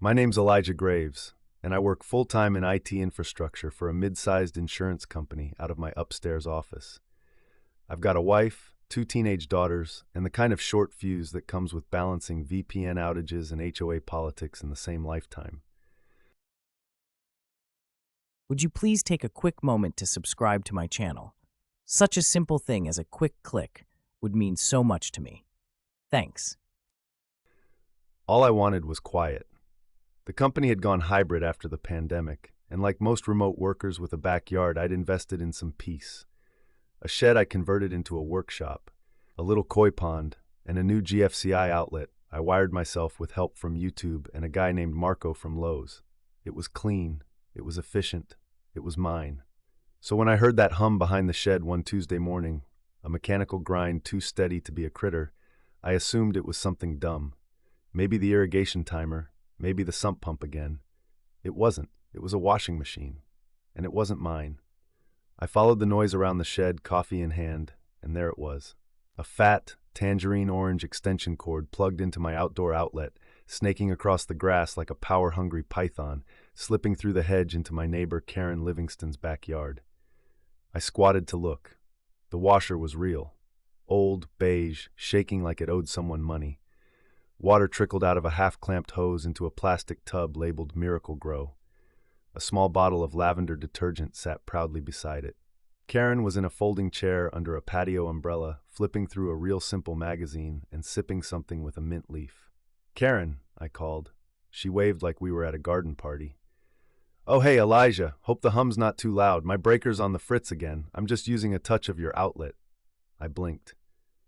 My name's Elijah Graves, and I work full-time in IT infrastructure for a mid-sized insurance company out of my upstairs office. I've got a wife, 2 teenage daughters, and the kind of short fuse that comes with balancing VPN outages and HOA politics in the same lifetime. Would you please take a quick moment to subscribe to my channel? Such a simple thing as a quick click would mean so much to me. Thanks. All I wanted was quiet. The company had gone hybrid after the pandemic, and like most remote workers with a backyard, I'd invested in some peace. A shed I converted into a workshop, a little koi pond, and a new GFCI outlet. I wired myself with help from YouTube and a guy named Marco from Lowe's. It was clean, it was efficient, it was mine. So when I heard that hum behind the shed one Tuesday morning, a mechanical grind too steady to be a critter, I assumed it was something dumb. Maybe the irrigation timer, maybe the sump pump again. It wasn't. It was a washing machine. And it wasn't mine. I followed the noise around the shed, coffee in hand, and there it was. A fat, tangerine orange extension cord plugged into my outdoor outlet, snaking across the grass like a power-hungry python, slipping through the hedge into my neighbor Karen Livingston's backyard. I squatted to look. The washer was real. Old, beige, shaking like it owed someone money. Water trickled out of a half-clamped hose into a plastic tub labeled Miracle Grow. A small bottle of lavender detergent sat proudly beside it. Karen was in a folding chair under a patio umbrella, flipping through a Real Simple magazine and sipping something with a mint leaf. "Karen," I called. She waved like we were at a garden party. "Oh, hey, Elijah. Hope the hum's not too loud. My breaker's on the fritz again. I'm just using a touch of your outlet." I blinked.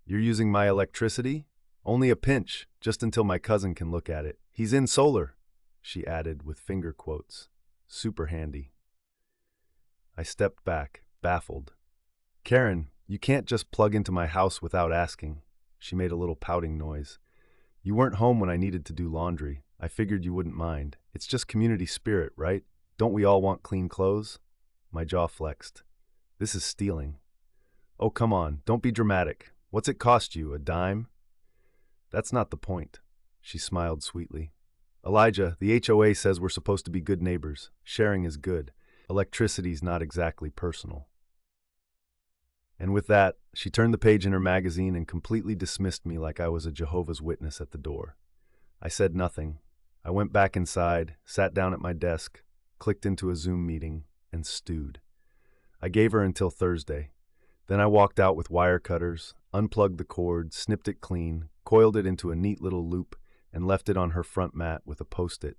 "You're using my electricity?" "Only a pinch, just until my cousin can look at it. He's in solar," she added with finger quotes. "Super handy." I stepped back, baffled. "Karen, you can't just plug into my house without asking." She made a little pouting noise. "You weren't home when I needed to do laundry. I figured you wouldn't mind. It's just community spirit, right? Don't we all want clean clothes?" My jaw flexed. "This is stealing." "Oh, come on, don't be dramatic. What's it cost you, a dime?" "That's not the point." She smiled sweetly. "Elijah, the HOA says we're supposed to be good neighbors. Sharing is good. Electricity's not exactly personal." And with that, she turned the page in her magazine and completely dismissed me like I was a Jehovah's Witness at the door. I said nothing. I went back inside, sat down at my desk, clicked into a Zoom meeting, and stewed. I gave her until Thursday. Then I walked out with wire cutters, unplugged the cord, snipped it clean, coiled it into a neat little loop, and left it on her front mat with a post-it.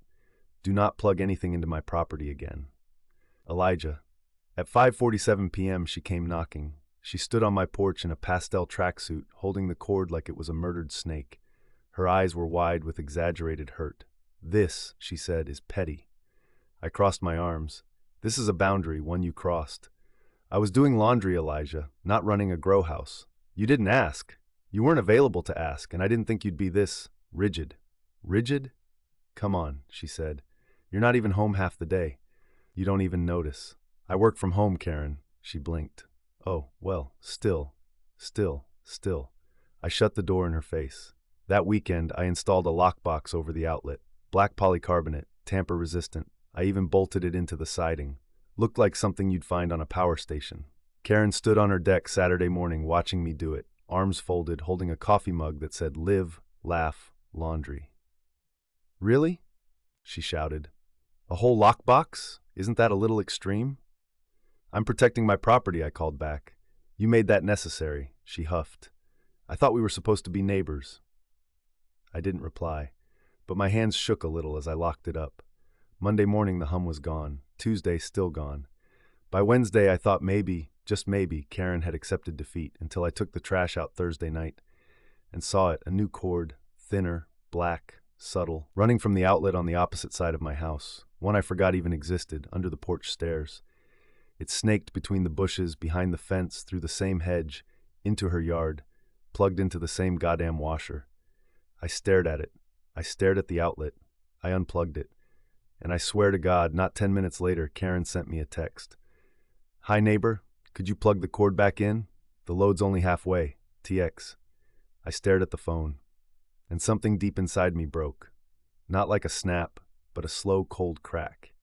"Do not plug anything into my property again." Elijah. At 5:47 p.m. she came knocking. She stood on my porch in a pastel tracksuit, holding the cord like it was a murdered snake. Her eyes were wide with exaggerated hurt. "This," she said, "is petty." I crossed my arms. "This is a boundary, one you crossed." "I was doing laundry, Elijah, not running a grow house. You didn't ask. You weren't available to ask, and I didn't think you'd be this rigid." "Rigid?" "Come on," she said. "You're not even home half the day. You don't even notice." "I work from home, Karen." She blinked. "Oh, well, still. I shut the door in her face. That weekend, I installed a lockbox over the outlet. Black polycarbonate, tamper-resistant. I even bolted it into the siding. Looked like something you'd find on a power station. Karen stood on her deck Saturday morning watching me do it, arms folded, holding a coffee mug that said "Live, Laugh, Laundry." "Really?" she shouted. "A whole lockbox? Isn't that a little extreme?" "I'm protecting my property," I called back. "You made that necessary," she huffed. "I thought we were supposed to be neighbors." I didn't reply, but my hands shook a little as I locked it up. Monday morning the hum was gone. Tuesday still gone. By Wednesday I thought maybe, just maybe, Karen had accepted defeat until I took the trash out Thursday night and saw it, a new cord, thinner, black, subtle, running from the outlet on the opposite side of my house, one I forgot even existed, under the porch stairs. It snaked between the bushes, behind the fence, through the same hedge, into her yard, plugged into the same goddamn washer. I stared at it. I stared at the outlet. I unplugged it. And I swear to God, not 10 minutes later, Karen sent me a text. "Hi, neighbor. Could you plug the cord back in? The load's only halfway. TX." I stared at the phone, and something deep inside me broke. Not like a snap, but a slow, cold crack.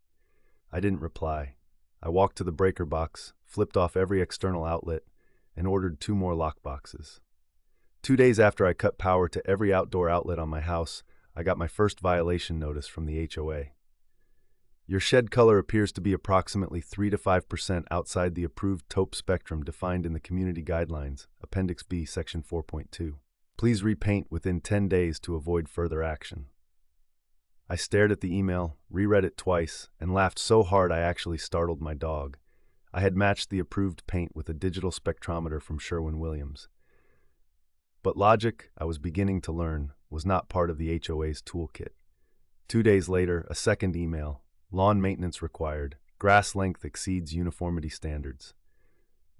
I didn't reply. I walked to the breaker box, flipped off every external outlet, and ordered 2 more lockboxes. 2 days after I cut power to every outdoor outlet on my house, I got my first violation notice from the HOA. Your shed color appears to be approximately 3 to 5% outside the approved taupe spectrum defined in the Community Guidelines, Appendix B, Section 4.2. Please repaint within 10 days to avoid further action. I stared at the email, reread it twice, and laughed so hard I actually startled my dog. I had matched the approved paint with a digital spectrometer from Sherwin-Williams. But logic, I was beginning to learn, was not part of the HOA's toolkit. 2 days later, a second email. Lawn maintenance required. Grass length exceeds uniformity standards.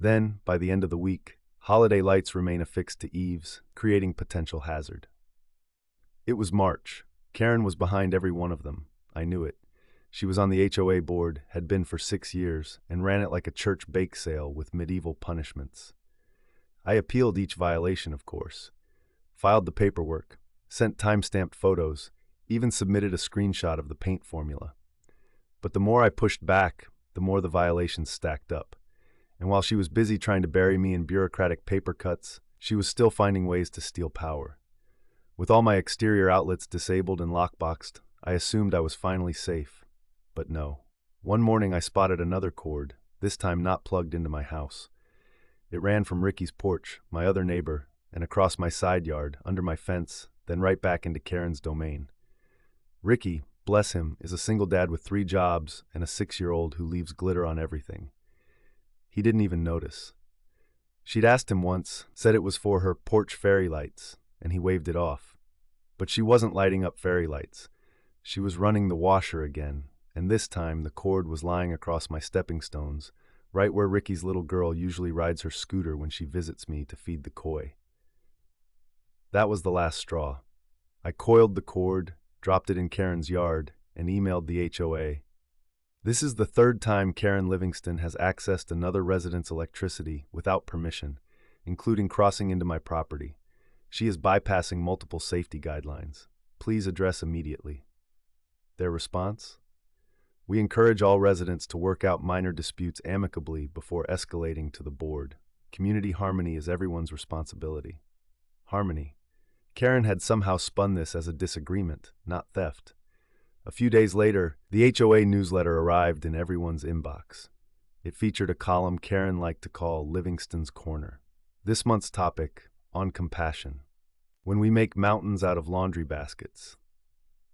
Then, by the end of the week, holiday lights remain affixed to eaves, creating potential hazard. It was March. Karen was behind every one of them. I knew it. She was on the HOA board, had been for 6 years, and ran it like a church bake sale with medieval punishments. I appealed each violation, of course. Filed the paperwork, sent time-stamped photos, even submitted a screenshot of the paint formula. But the more I pushed back, the more the violations stacked up. And while she was busy trying to bury me in bureaucratic paper cuts, she was still finding ways to steal power. With all my exterior outlets disabled and lockboxed, I assumed I was finally safe. But no. One morning I spotted another cord, this time not plugged into my house. It ran from Ricky's porch, my other neighbor, and across my side yard, under my fence, then right back into Karen's domain. Ricky, bless him, is a single dad with 3 jobs and a 6-year-old who leaves glitter on everything. He didn't even notice. She'd asked him once, said it was for her porch fairy lights, and he waved it off. But she wasn't lighting up fairy lights. She was running the washer again, and this time the cord was lying across my stepping stones, right where Ricky's little girl usually rides her scooter when she visits me to feed the koi. That was the last straw. I coiled the cord, dropped it in Karen's yard, and emailed the HOA. This is the 3rd time Karen Livingston has accessed another resident's electricity without permission, including crossing into my property. She is bypassing multiple safety guidelines. Please address immediately. Their response? We encourage all residents to work out minor disputes amicably before escalating to the board. Community harmony is everyone's responsibility. Harmony. Karen had somehow spun this as a disagreement, not theft. A few days later, the HOA newsletter arrived in everyone's inbox. It featured a column Karen liked to call Livingston's Corner. This month's topic, on compassion. When we make mountains out of laundry baskets.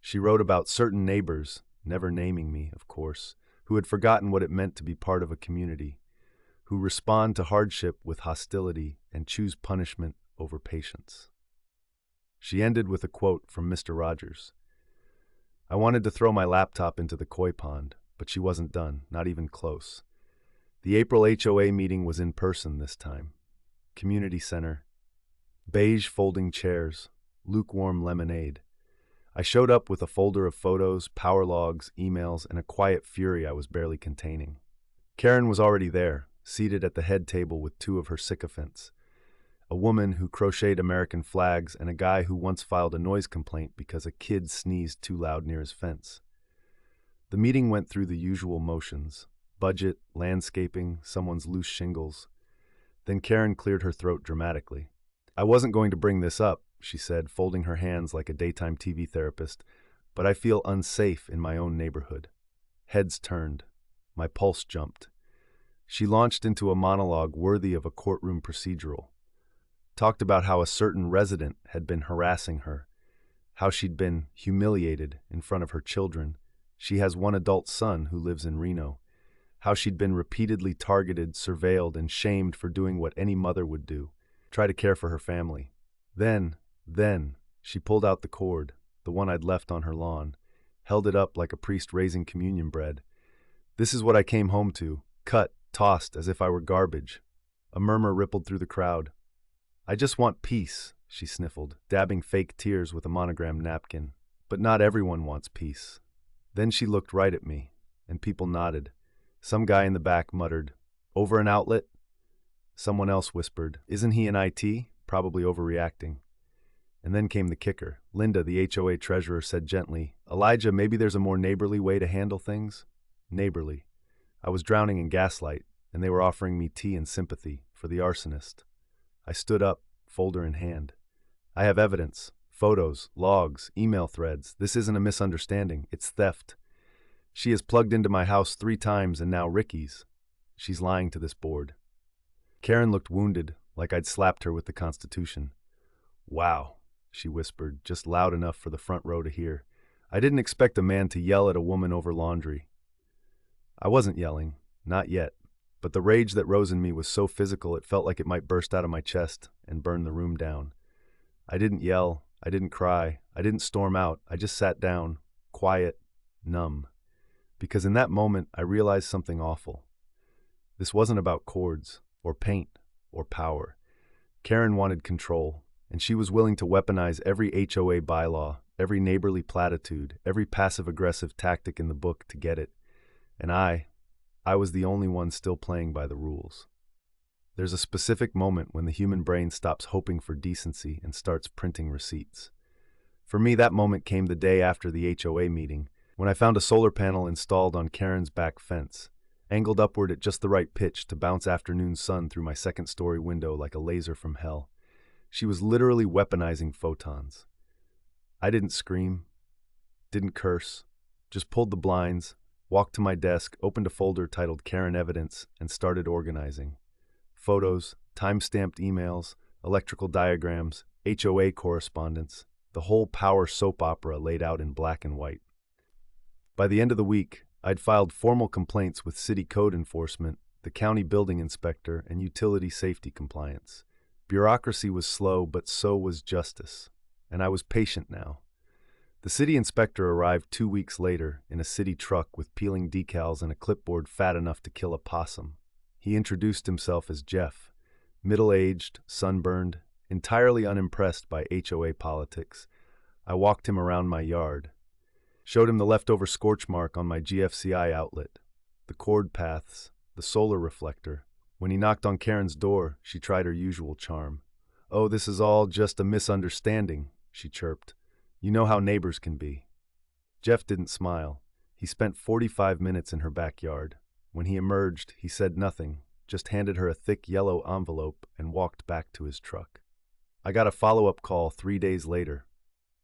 She wrote about certain neighbors, never naming me, of course, who had forgotten what it meant to be part of a community, who respond to hardship with hostility and choose punishment over patience. She ended with a quote from Mr. Rogers. I wanted to throw my laptop into the koi pond, but she wasn't done, not even close. The April HOA meeting was in person this time. Community center. Beige folding chairs. Lukewarm lemonade. I showed up with a folder of photos, power logs, emails, and a quiet fury I was barely containing. Karen was already there, seated at the head table with 2 of her sycophants. A woman who crocheted American flags and a guy who once filed a noise complaint because a kid sneezed too loud near his fence. The meeting went through the usual motions: budget, landscaping, someone's loose shingles. Then Karen cleared her throat dramatically. I wasn't going to bring this up, she said, folding her hands like a daytime TV therapist, but I feel unsafe in my own neighborhood. Heads turned. My pulse jumped. She launched into a monologue worthy of a courtroom procedural. Talked about how a certain resident had been harassing her, how she'd been humiliated in front of her children. She has one adult son who lives in Reno. How she'd been repeatedly targeted, surveilled, and shamed for doing what any mother would do, try to care for her family. Then, she pulled out the cord, the one I'd left on her lawn, held it up like a priest raising communion bread. This is what I came home to, cut, tossed as if I were garbage. A murmur rippled through the crowd. I just want peace, she sniffled, dabbing fake tears with a monogrammed napkin. But not everyone wants peace. Then she looked right at me, and people nodded. Some guy in the back muttered, "Over an outlet?" Someone else whispered, "Isn't he in IT? Probably overreacting." And then came the kicker. Linda, the HOA treasurer, said gently, "Elijah, maybe there's a more neighborly way to handle things?" Neighborly. I was drowning in gaslight, and they were offering me tea and sympathy for the arsonist. I stood up, folder in hand. "I have evidence. Photos, logs, email threads. This isn't a misunderstanding. It's theft. She has plugged into my house 3 times and now Ricky's. She's lying to this board." Karen looked wounded, like I'd slapped her with the Constitution. "Wow," she whispered, just loud enough for the front row to hear. "I didn't expect a man to yell at a woman over laundry." I wasn't yelling, not yet, but the rage that rose in me was so physical it felt like it might burst out of my chest and burn the room down. I didn't yell, I didn't cry, I didn't storm out, I just sat down, quiet, numb. Because in that moment, I realized something awful. This wasn't about cords, or paint, or power. Karen wanted control, and she was willing to weaponize every HOA bylaw, every neighborly platitude, every passive-aggressive tactic in the book to get it. And I was the only one still playing by the rules. There's a specific moment when the human brain stops hoping for decency and starts printing receipts. For me, that moment came the day after the HOA meeting, when I found a solar panel installed on Karen's back fence, angled upward at just the right pitch to bounce afternoon sun through my second-story window like a laser from hell. She was literally weaponizing photons. I didn't scream, didn't curse, just pulled the blinds, walked to my desk, opened a folder titled Karen Evidence, and started organizing. Photos, time-stamped emails, electrical diagrams, HOA correspondence, the whole power soap opera laid out in black and white. By the end of the week, I'd filed formal complaints with city code enforcement, the county building inspector, and utility safety compliance. Bureaucracy was slow, but so was justice. And I was patient now. The city inspector arrived 2 weeks later in a city truck with peeling decals and a clipboard fat enough to kill a possum. He introduced himself as Jeff, middle-aged, sunburned, entirely unimpressed by HOA politics. I walked him around my yard, showed him the leftover scorch mark on my GFCI outlet, the cord paths, the solar reflector. When he knocked on Karen's door, she tried her usual charm. "Oh, this is all just a misunderstanding," she chirped. "You know how neighbors can be." Jeff didn't smile. He spent 45 minutes in her backyard. When he emerged, he said nothing, just handed her a thick yellow envelope and walked back to his truck. I got a follow-up call 3 days later.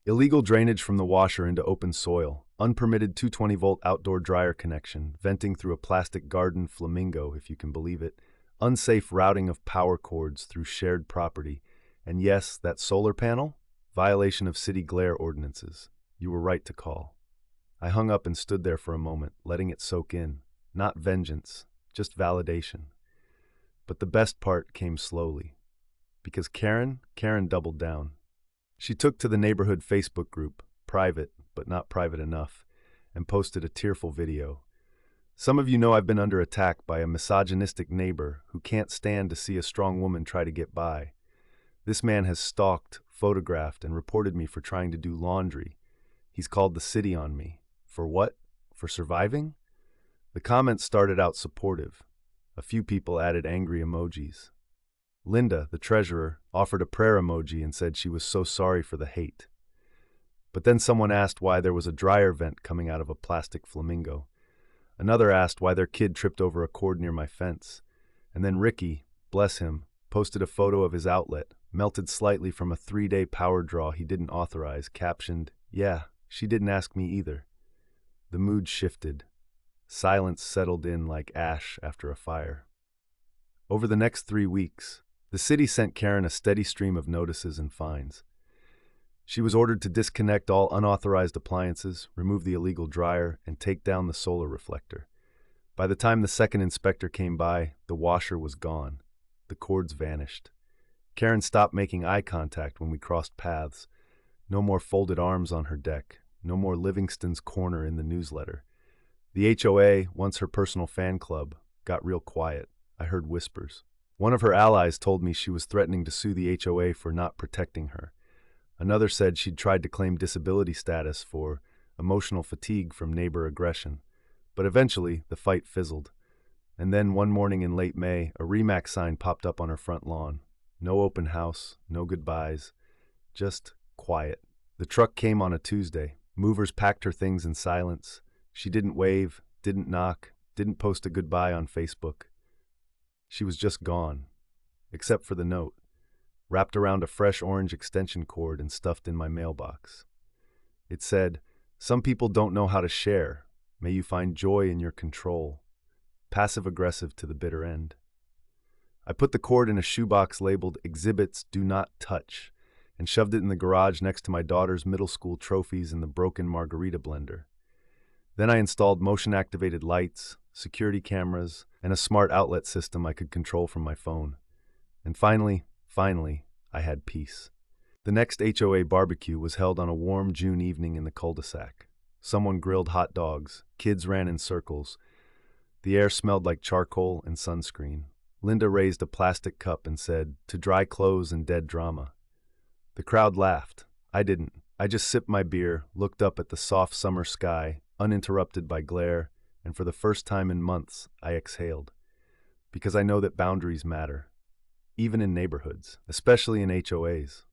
Illegal drainage from the washer into open soil, unpermitted 220-volt outdoor dryer connection, venting through a plastic garden flamingo, if you can believe it, unsafe routing of power cords through shared property, and yes, that solar panel? Violation of city glare ordinances. You were right to call. I hung up and stood there for a moment, letting it soak in. Not vengeance, just validation. But the best part came slowly. Because Karen doubled down. She took to the neighborhood Facebook group, private, but not private enough, and posted a tearful video. Some of you know I've been under attack by a misogynistic neighbor who can't stand to see a strong woman try to get by. This man has stalked, photographed, and reported me for trying to do laundry. He's called the city on me. For what? For surviving? The comments started out supportive. A few people added angry emojis. Linda, the treasurer, offered a prayer emoji and said she was so sorry for the hate. But then someone asked why there was a dryer vent coming out of a plastic flamingo. Another asked why their kid tripped over a cord near my fence. And then Ricky, bless him, posted a photo of his outlet, melted slightly from a 3-day power draw he didn't authorize, captioned, "Yeah, she didn't ask me either." The mood shifted. Silence settled in like ash after a fire. Over the next 3 weeks, the city sent Karen a steady stream of notices and fines. She was ordered to disconnect all unauthorized appliances, remove the illegal dryer, and take down the solar reflector. By the time the second inspector came by, the washer was gone. The cords vanished. Karen stopped making eye contact when we crossed paths. No more folded arms on her deck. No more Livingston's Corner in the newsletter. The HOA, once her personal fan club, got real quiet. I heard whispers. One of her allies told me she was threatening to sue the HOA for not protecting her. Another said she'd tried to claim disability status for emotional fatigue from neighbor aggression. But eventually, the fight fizzled. And then one morning in late May, a RE/MAX sign popped up on her front lawn. No open house, no goodbyes, just quiet. The truck came on a Tuesday. Movers packed her things in silence. She didn't wave, didn't knock, didn't post a goodbye on Facebook. She was just gone, except for the note, wrapped around a fresh orange extension cord and stuffed in my mailbox. It said, "Some people don't know how to share. May you find joy in your control." Passive-aggressive to the bitter end. I put the cord in a shoebox labeled "Exhibits Do Not Touch" and shoved it in the garage next to my daughter's middle school trophies and the broken margarita blender. Then I installed motion-activated lights, security cameras, and a smart outlet system I could control from my phone. And finally, I had peace. The next HOA barbecue was held on a warm June evening in the cul-de-sac. Someone grilled hot dogs, kids ran in circles. The air smelled like charcoal and sunscreen. Linda raised a plastic cup and said, "To dry clothes and dead drama." The crowd laughed. I didn't. I just sipped my beer, looked up at the soft summer sky, uninterrupted by glare, and for the first time in months, I exhaled. Because I know that boundaries matter. Even in neighborhoods, especially in HOAs.